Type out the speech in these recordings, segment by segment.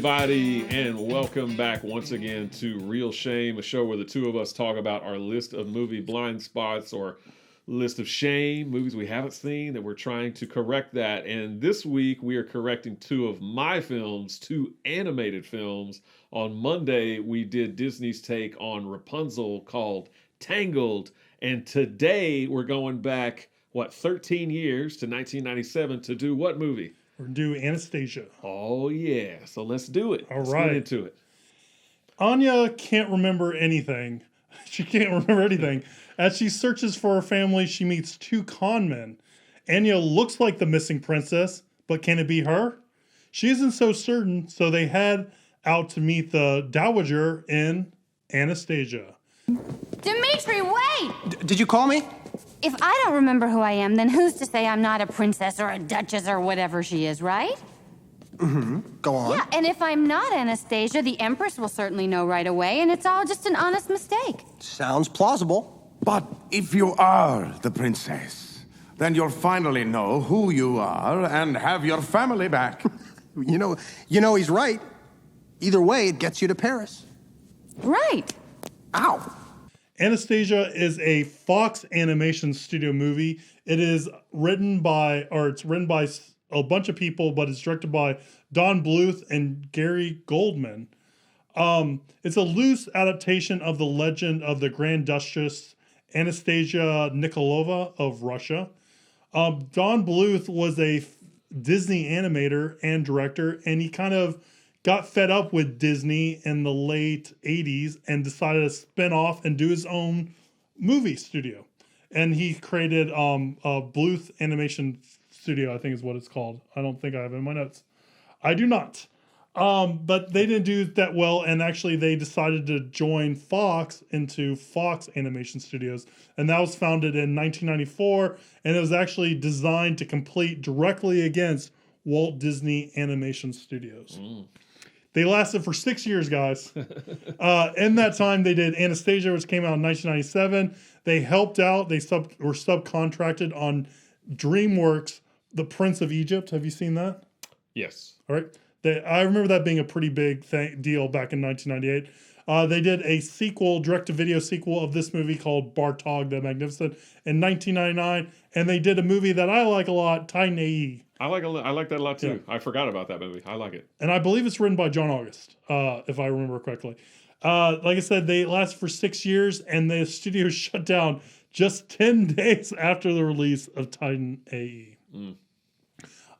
everybody, and welcome back once again to Real Shame, a show where the two of us talk about our list of movie blind spots or list of shame, movies we haven't seen that we're trying to correct that. And this week we are correcting two of my films, two animated films. On Monday, we did Disney's take on Rapunzel called Tangled. And today we're going back, 13 years to 1997 to do what movie? We're going to do Anastasia. Oh, yeah. So let's do it. Let's right. get into it. Anya can't remember anything. She can't remember anything. As she searches for her family, she meets two con men. Anya looks like the missing princess, but can it be her? She isn't so certain, so they head out to meet the dowager in Anastasia. Dimitri, wait! Did you call me? If I don't remember who I am, then who's to say I'm not a princess or a duchess or whatever she is, right? Mm-hmm. Go on. Yeah, and if I'm not Anastasia, the Empress will certainly know right away, and it's all just an honest mistake. Sounds plausible. But if you are the princess, then you'll finally know who you are and have your family back. You know he's right. Either way, it gets you to Paris. Right. Ow. Anastasia is a Fox Animation Studio movie. It's written by a bunch of people, but it's directed by Don Bluth and Gary Goldman. It's a loose adaptation of the legend of the Grand Duchess Anastasia Nikolova of Russia. Don Bluth was a Disney animator and director, and he kind of got fed up with Disney in the late 80s and decided to spin off and do his own movie studio. And he created a Bluth Animation Studio, I think is what it's called. I don't think I have it in my notes. I do not. But they didn't do that well, and actually they decided to join Fox into Fox Animation Studios. And that was founded in 1994, and it was actually designed to compete directly against Walt Disney Animation Studios. They lasted for 6 years, guys. In that time, they did Anastasia, which came out in 1997. They helped out. They were subcontracted on DreamWorks' The Prince of Egypt. Have you seen that? Yes. All right. I remember that being a pretty big deal back in 1998. They did a direct-to-video sequel of this movie called Bartog the Magnificent in 1999. And they did a movie that I like a lot, Titan A.E. I like that a lot too. Yeah. I forgot about that movie. I like it. And I believe it's written by John August, if I remember correctly. Like I said, they lasted for 6 years, and the studio shut down just 10 days after the release of Titan A.E.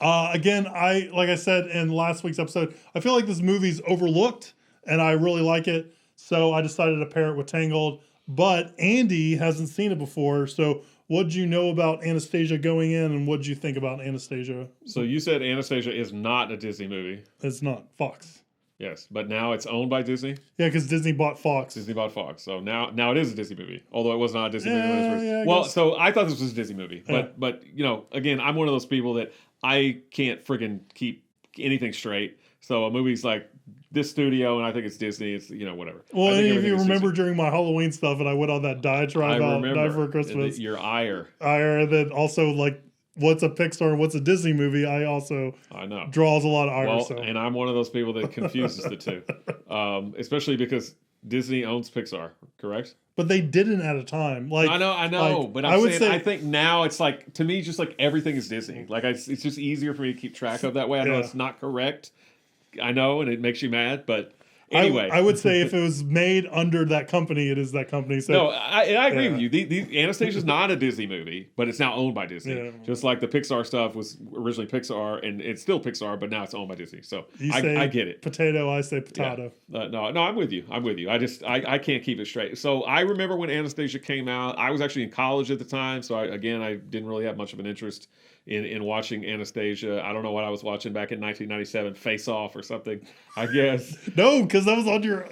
Again, like I said in last week's episode, I feel like this movie's overlooked, and I really like it. So I decided to pair it with Tangled. But Andy hasn't seen it before, so what did you know about Anastasia going in, and what did you think about Anastasia? So you said Anastasia is not a Disney movie. It's not. Fox. Yes, but now it's owned by Disney? Yeah, because Disney bought Fox. Disney bought Fox. So now it is a Disney movie, although it was not a Disney movie when it was released. So I thought this was a Disney movie. But again, I'm one of those people that I can't friggin' keep anything straight. So a movie's like this studio, and I think it's Disney. It's whatever. Well, if you remember during my Halloween stuff, and I went on that diatribe about Die for Christmas. Your ire, and then also like what's a Pixar and what's a Disney movie. I know draws a lot of ire. Well, and I'm one of those people that confuses the two, especially because Disney owns Pixar, correct? But they didn't at a time. Like I know, but I think now it's like, to me, just like everything is Disney. Like it's just easier for me to keep track of that way. I know it's not correct. I know, and it makes you mad, but anyway. I would say if it was made under that company, it is that company. So, no, I agree with you. Anastasia's not a Disney movie, but it's now owned by Disney. Yeah. Just like the Pixar stuff was originally Pixar, and it's still Pixar, but now it's owned by Disney. So I get it. Potato, I say potato. Yeah. No, I'm with you. I can't keep it straight. So I remember when Anastasia came out. I was actually in college at the time, so I didn't really have much of an interest in watching Anastasia. I don't know what I was watching back in 1997, Face Off or something, I guess. No, because that was on your...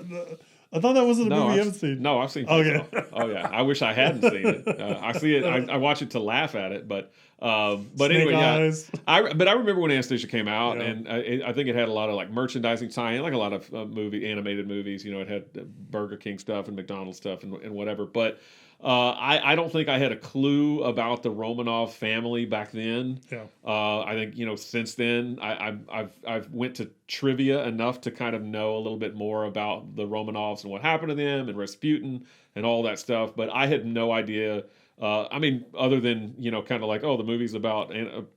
I thought that wasn't a movie you haven't seen. No, I've seen Face Off. Oh, yeah. I wish I hadn't seen it. I see it. I watch it to laugh at it, but anyway, eyes. Yeah. I remember when Anastasia came out, and I think it had a lot of like merchandising tie-in, like a lot of animated movies. It had Burger King stuff and McDonald's stuff and whatever. But I don't think I had a clue about the Romanov family back then. Yeah. I think since then I've went to trivia enough to kind of know a little bit more about the Romanovs and what happened to them and Rasputin and all that stuff. But I had no idea. Other than kind of like, oh, the movie's about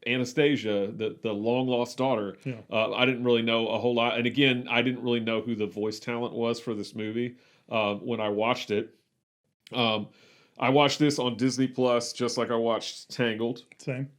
Anastasia, the long lost daughter. Yeah. I didn't really know a whole lot, and again, I didn't really know who the voice talent was for this movie when I watched it. I watched this on Disney Plus, just like I watched Tangled. Same.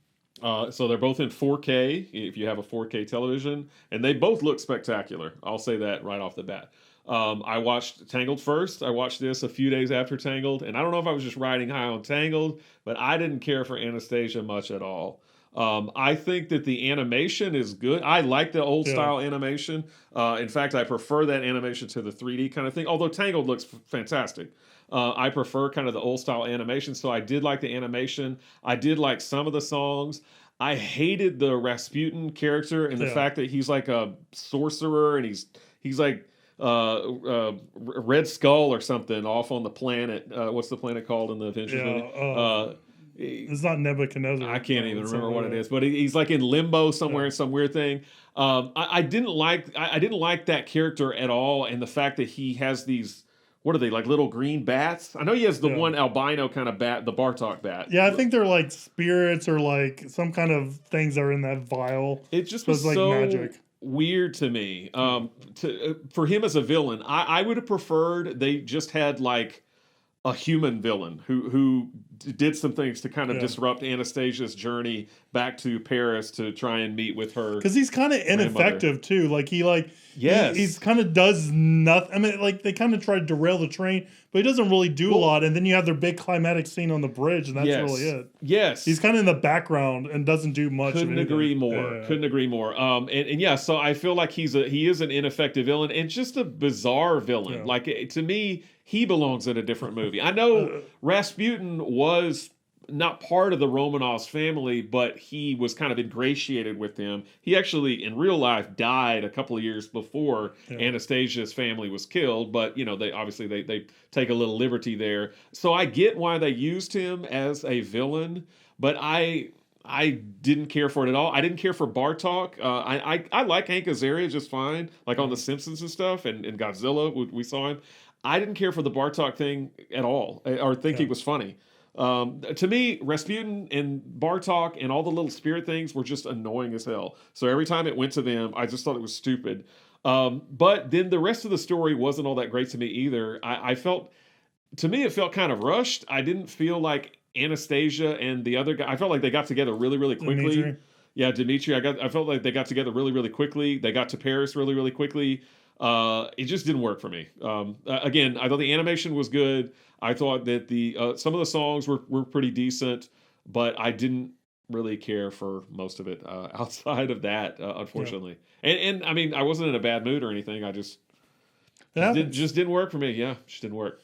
So they're both in 4K if you have a 4K television, and they both look spectacular. I'll say that right off the bat. I watched Tangled first. I watched this a few days after Tangled, and I don't know if I was just riding high on Tangled, but I didn't care for Anastasia much at all. I think that the animation is good. I like the old style animation. In fact, I prefer that animation to the 3D kind of thing, although Tangled looks fantastic. I prefer kind of the old style animation, so I did like the animation. I did like some of the songs. I hated the Rasputin character and the fact that he's like a sorcerer and he's like Red Skull or something off on the planet. What's the planet called in the Avengers movie? It's not Nebuchadnezzar. I can't even remember what it is, but he's like in limbo somewhere in some weird thing. I didn't like that character at all, and the fact that he has these. What are they, like little green bats? I know he has the one albino kind of bat, the Bartok bat. Yeah, I think they're like spirits or like some kind of things that are in that vial. It just was like so magic. Weird to me. For him as a villain, I would have preferred they just had like a human villain who did some things to kind of disrupt Anastasia's journey back to Paris to try and meet with her. Because he's kind of ineffective too. Like he's kind of does nothing. I mean, like they kind of try to derail the train, but he doesn't really do a lot. And then you have their big climatic scene on the bridge, and that's really it. Yes, he's kind of in the background and doesn't do much. Couldn't agree more. Yeah. Couldn't agree more. And yeah, so I feel like he is an ineffective villain and just a bizarre villain. Yeah. Like to me, he belongs in a different movie. I know Rasputin was not part of the Romanovs family, but he was kind of ingratiated with them. He actually, in real life, died a couple of years before Anastasia's family was killed. But they obviously they take a little liberty there. So I get why they used him as a villain, but I didn't care for it at all. I didn't care for Bartok. I like Hank Azaria just fine, like on The Simpsons and stuff, and Godzilla. We saw him. I didn't care for the Bartok thing at all, or think he was funny. To me, Rasputin and Bartok and all the little spirit things were just annoying as hell. So every time it went to them, I just thought it was stupid. But then the rest of the story wasn't all that great to me either. To me, it felt kind of rushed. I didn't feel like Anastasia and the other guy, I felt like they got together really, really quickly. Dimitri. Yeah, Dimitri. I felt like they got together really, really quickly. They got to Paris really, really quickly. It just didn't work for me. Again, I thought the animation was good. I thought that some of the songs were pretty decent, but I didn't really care for most of it outside of that, unfortunately. Yeah. And I mean, I wasn't in a bad mood or anything. I just didn't work for me. Yeah, just didn't work.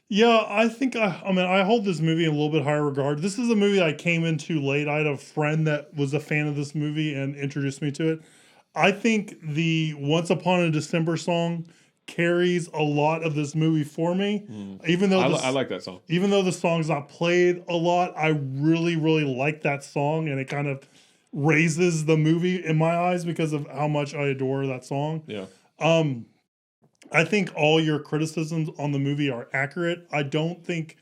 Yeah, I think I hold this movie in a little bit higher regard. This is a movie I came into late. I had a friend that was a fan of this movie and introduced me to it. I think the Once Upon a December song carries a lot of this movie for me. Even though I like that song. Even though the song's not played a lot, I really, really like that song, and it kind of raises the movie in my eyes because of how much I adore that song. Yeah. I think all your criticisms on the movie are accurate. I don't think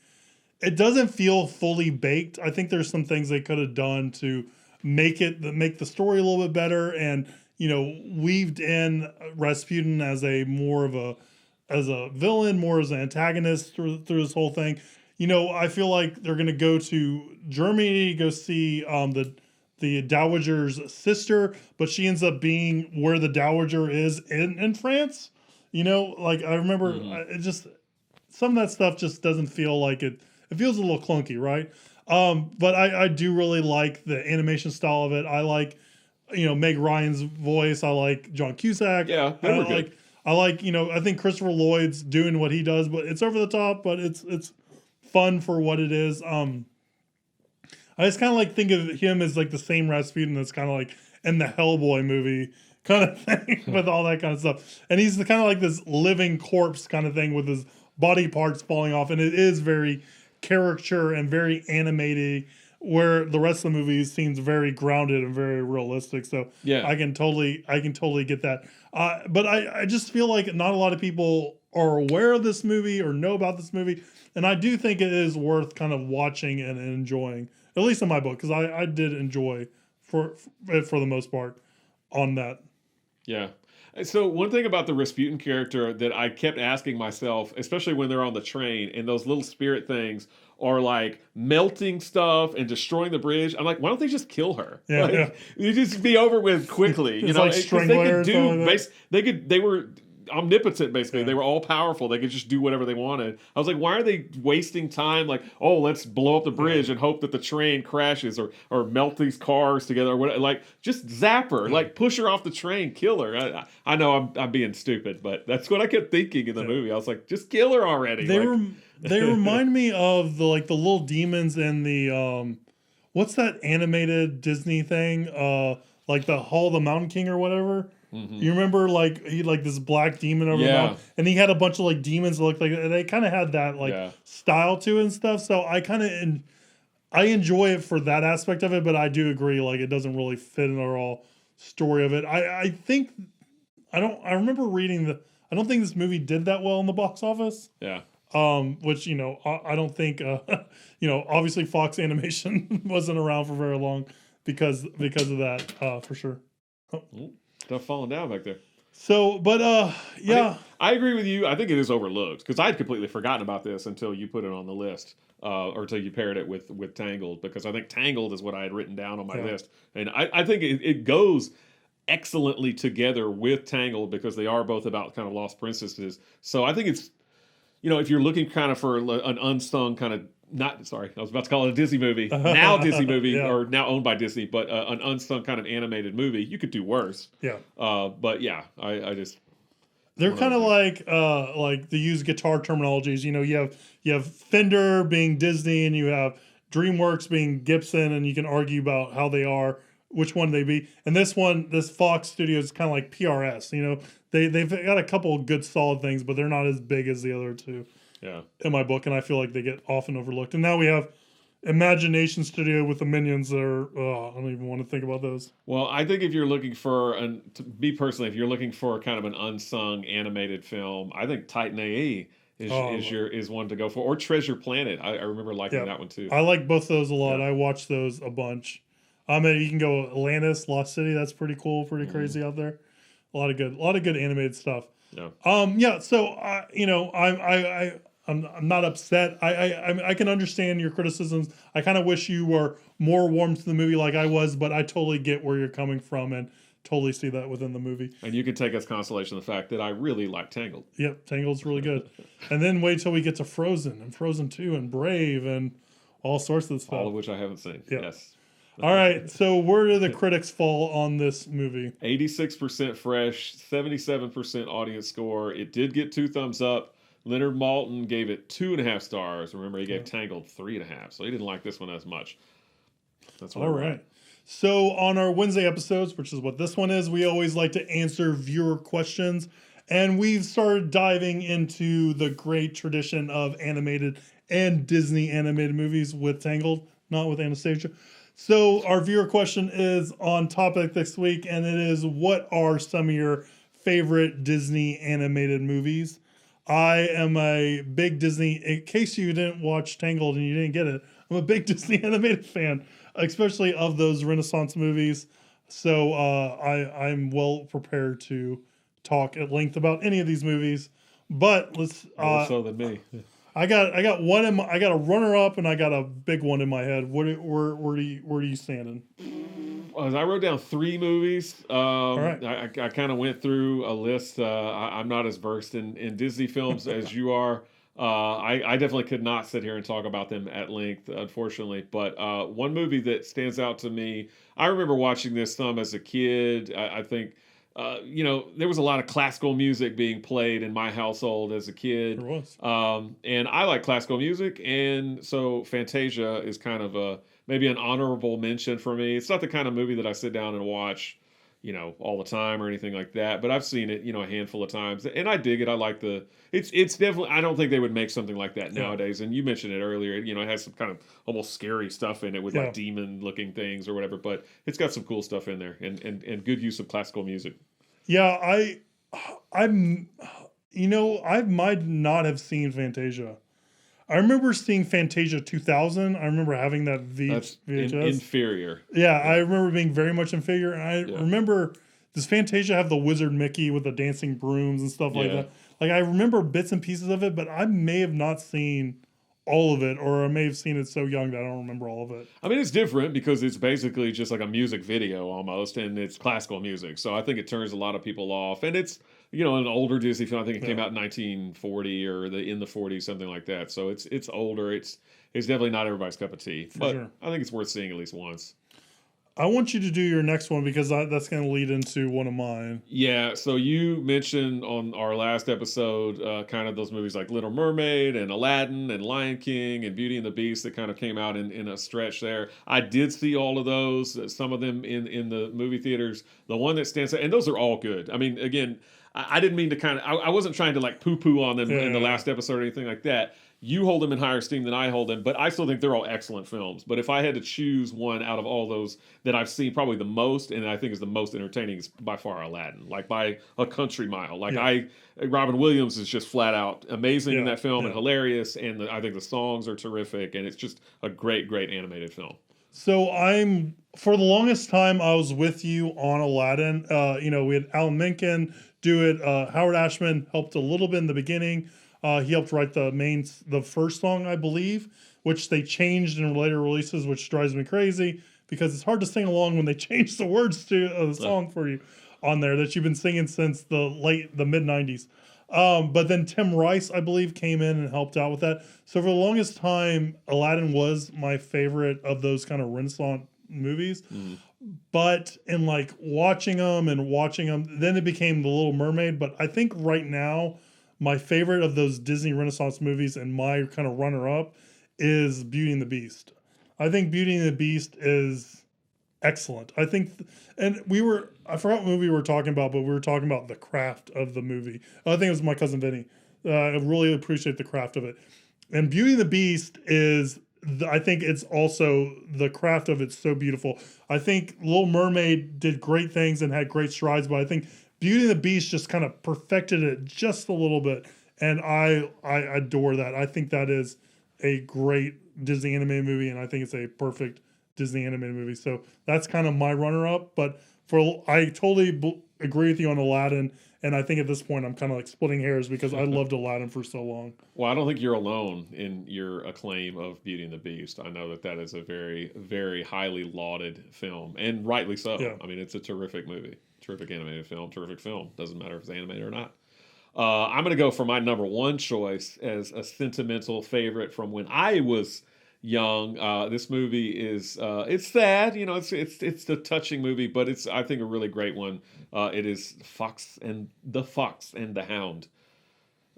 it doesn't feel fully baked. I think there's some things they could have done to make the story a little bit better, and weaved in Rasputin as a villain, more as an antagonist through this whole thing. I feel like they're going to go to Germany to go see the Dowager's sister, but she ends up being where the Dowager is in France. I remember it just, some of that stuff just doesn't feel like it. It feels a little clunky, right? But I do really like the animation style of it. I like, Meg Ryan's voice. I like John Cusack. Yeah, they were good. I think Christopher Lloyd's doing what he does, but it's over the top, but it's fun for what it is. I just kind of think of him as like the same Rasputin that's kind of like in the Hellboy movie kind of thing with all that kind of stuff. And he's kind of like this living corpse kind of thing with his body parts falling off. And it is very caricature and very animated, where the rest of the movie seems very grounded and very realistic. So Yeah. I can totally get that. But I just feel like not a lot of people are aware of this movie or know about this movie, and I do think it is worth kind of watching and enjoying, at least in my book, because I did enjoy for the most part on that. Yeah. So one thing about the Rasputin character that I kept asking myself, especially when they're on the train and those little spirit things are like melting stuff and destroying the bridge. I'm like, why don't they just kill her? Yeah, like, you just be over with quickly. You It's know, like 'cause Strangler they or could something do. like that. They were omnipotent basically. Yeah. They were all powerful. They could just do whatever they wanted. I was like, why are they wasting time? Like, oh, let's blow up the bridge and hope that the train crashes or melt these cars together or whatever. Like, just zap her. Like, push her off the train, kill her. I know I'm being stupid, but that's what I kept thinking in the movie. I was like, just kill her already. They remind me of the little demons in the what's that animated Disney thing? Like the Hall of the Mountain King or whatever. Mm-hmm. You remember he this black demon over the mountain, and he had a bunch of like demons that looked like they kind of had that style to it and stuff. So I enjoy it for that aspect of it, but I do agree it doesn't really fit in the overall story of it. I think I remember reading I don't think this movie did that well in the box office. Yeah. Which I don't think obviously Fox Animation wasn't around for very long because of that for sure. Stuff falling down back there. So, but yeah, I agree with you. I think it is overlooked because I had completely forgotten about this until you put it on the list, or until you paired it with Tangled, because I think Tangled is what I had written down on my list, and I think it goes excellently together with Tangled because they are both about kind of lost princesses. So I think it's, if you're looking kind of for an unsung kind of, I was about to call it a Disney movie, now Disney movie, or now owned by Disney, but an unsung kind of animated movie, you could do worse. Yeah. But yeah, I just... They're kind of like they use guitar terminologies. You have Fender being Disney, and you have DreamWorks being Gibson, and you can argue about how they are, which one they be. And this Fox Studio is kind of like PRS. They've got a couple of good solid things, but they're not as big as the other two. Yeah. In my book, and I feel like they get often overlooked. And now we have Imagination Studio with the Minions that are, I don't even want to think about those. Well, I think if you're looking for, if you're looking for kind of an unsung animated film, I think Titan AE is one to go for, or Treasure Planet. I remember liking that one too. I like both those a lot. Yeah. I watch those a bunch. You can go Atlantis, Lost City. That's pretty cool, pretty crazy out there. A lot of good animated stuff. Yeah. So I'm not upset. I can understand your criticisms. I kind of wish you were more warm to the movie like I was, but I totally get where you're coming from and totally see that within the movie. And you can take as consolation the fact that I really like Tangled. Yep, Tangled's really good. And then wait till we get to Frozen and Frozen 2 and Brave and all sorts of stuff. All of which I haven't seen. Yep. Yes. All right, so where do the critics fall on this movie? 86% fresh, 77% audience score. It did get 2 thumbs up. Leonard Maltin gave it 2.5 stars. Remember, he gave Tangled 3.5, so he didn't like this one as much. That's all right. So on our Wednesday episodes, which is what this one is, we always like to answer viewer questions, and we've started diving into the great tradition of animated and Disney animated movies with Tangled, not with Anastasia. So our viewer question is on topic this week, and it is, what are some of your favorite Disney animated movies? I am a big Disney, in case you didn't watch Tangled and you didn't get it, I'm a big Disney animated fan, especially of those Renaissance movies. So I'm well prepared to talk at length about any of these movies. But let's More so than me. I got a runner up and I got a big one in my head. Where do you standing? Well, I wrote down 3 movies. All right. I kind of went through a list. I'm not as versed in Disney films as you are. I definitely could not sit here and talk about them at length, unfortunately. But one movie that stands out to me, I remember watching this some as a kid. I think, there was a lot of classical music being played in my household as a kid. There was. And I like classical music. And so Fantasia is kind of maybe an honorable mention for me. It's not the kind of movie that I sit down and watch, all the time or anything like that. But I've seen it, a handful of times, and I dig it. I like it's definitely. I don't think they would make something like that nowadays. And you mentioned it earlier. It has some kind of almost scary stuff in it with like demon looking things or whatever. But it's got some cool stuff in there and good use of classical music. Yeah, I might not have seen Fantasia. I remember seeing Fantasia 2000. I remember having that That's VHS. inferior. Yeah, I remember being very much inferior. And I remember, does Fantasia have the Wizard Mickey with the dancing brooms and stuff like that? Like, I remember bits and pieces of it, but I may have not seen all of it, or I may have seen it so young that I don't remember all of it. I mean, it's different because it's basically just like a music video almost, and it's classical music. So I think it turns a lot of people off. And it's, an older Disney film. I think it came out in 1940 or in the 40s, something like that. So it's older. It's definitely not everybody's cup of tea. But I think it's worth seeing at least once. I want you to do your next one because that's going to lead into one of mine. Yeah, so you mentioned on our last episode kind of those movies like Little Mermaid and Aladdin and Lion King and Beauty and the Beast that kind of came out in a stretch there. I did see all of those, some of them in the movie theaters. The one that stands out, and those are all good. I mean, again, I didn't mean to I wasn't trying to like poo-poo on them in the last episode or anything like that. You hold them in higher esteem than I hold them, but I still think they're all excellent films. But if I had to choose one out of all those that I've seen probably the most, and I think is the most entertaining, is by far Aladdin, like by a country mile. Like Robin Williams is just flat out amazing in that film and hilarious, and I think the songs are terrific, and it's just a great, great animated film. So for the longest time, I was with you on Aladdin. We had Alan Menken do it. Howard Ashman helped a little bit in the beginning. He helped write the first song, I believe, which they changed in later releases, which drives me crazy because it's hard to sing along when they change the words to the song for you on there that you've been singing since the mid 90s. But then Tim Rice, I believe, came in and helped out with that. So for the longest time, Aladdin was my favorite of those kind of Renaissance movies. But in like watching them, then it became The Little Mermaid. But I think right now, my favorite of those Disney Renaissance movies and my kind of runner-up is Beauty and the Beast. I think Beauty and the Beast is excellent. I think, I forgot what movie we were talking about, but we were talking about the craft of the movie. I think it was My Cousin Vinny. I really appreciate the craft of it. And Beauty and the Beast is, I think it's also, the craft of it's so beautiful. I think Little Mermaid did great things and had great strides, but I think Beauty and the Beast just kind of perfected it just a little bit, and I adore that. I think that is a great Disney animated movie, and I think it's a perfect Disney animated movie. So that's kind of my runner-up. But I totally agree with you on Aladdin, and I think at this point I'm kind of like splitting hairs because I loved Aladdin for so long. Well, I don't think you're alone in your acclaim of Beauty and the Beast. I know that is a very, very highly lauded film, and rightly so. Yeah. I mean, it's a terrific movie. Terrific animated film, terrific film. Doesn't matter if it's animated or not. I'm going to go for my number one choice as a sentimental favorite from when I was young. This movie is, it's sad, it's a touching movie, but it's, I think, a really great one. It is Fox and the Hound.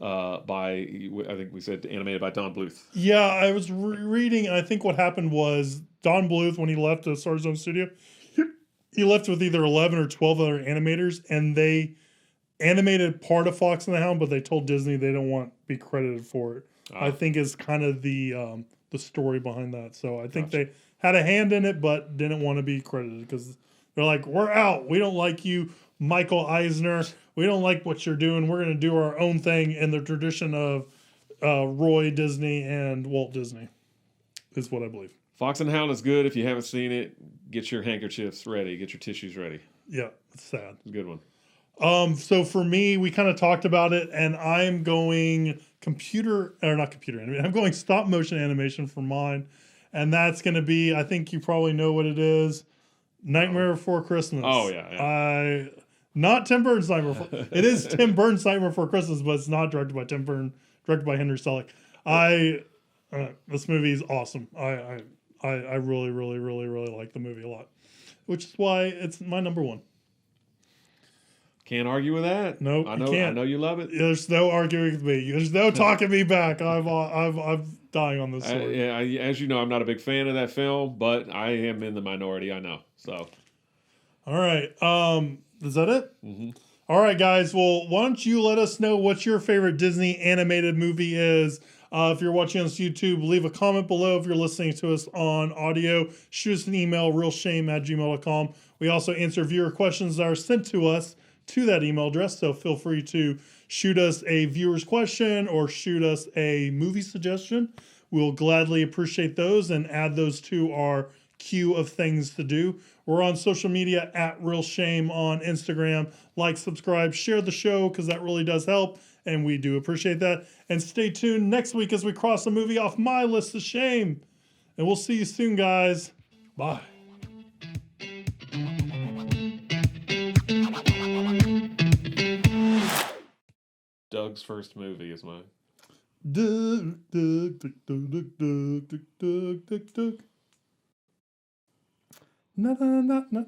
I think we said animated by Don Bluth. Yeah, I was reading, and I think what happened was Don Bluth, when he left the Star Zone studio, he left with either 11 or 12 other animators, and they animated part of Fox and the Hound, but they told Disney they don't want to be credited for it. I think is kind of the story behind that. So I think they had a hand in it, but didn't want to be credited because they're like, we're out. We don't like you, Michael Eisner. We don't like what you're doing. We're going to do our own thing in the tradition of Roy Disney and Walt Disney, is what I believe. Fox and the Hound is good. If you haven't seen it, get your handkerchiefs ready. Get your tissues ready. Yeah, it's sad. It's a good one. So for me, we kind of talked about it, and I'm going I'm going stop motion animation for mine, and that's going to be, I think you probably know what it is, Nightmare Before Christmas. Oh yeah. Not Tim Burton's Nightmare Before. It is Tim Burton's Nightmare Before Christmas, but it's not directed by Tim Burton. Directed by Henry Selick. This movie is awesome. I really, really, really, really like the movie a lot, which is why it's my number one. Can't argue with that. Nope, I can't. I know you love it. There's no arguing with me. There's no talking me back. I'm dying on this story. As you know, I'm not a big fan of that film, but I am in the minority. I know. So, All right. Is that it? Mm-hmm. All right, guys. Well, why don't you let us know what your favorite Disney animated movie is? If you're watching us on YouTube, leave a comment below. If you're listening to us on audio, shoot us an email, realshame@gmail.com. We also answer viewer questions that are sent to us to that email address. So feel free to shoot us a viewer's question or shoot us a movie suggestion. We'll gladly appreciate those and add those to our queue of things to do. We're on social media at Real Shame on Instagram. Like, subscribe, share the show because that really does help, and we do appreciate that. And stay tuned next week as we cross a movie off my list of shame. And we'll see you soon, guys. Bye. Doug's first movie is mine. Doug, Doug, Doug, Doug, Doug, Doug, Doug, Doug, Doug. Na na na na.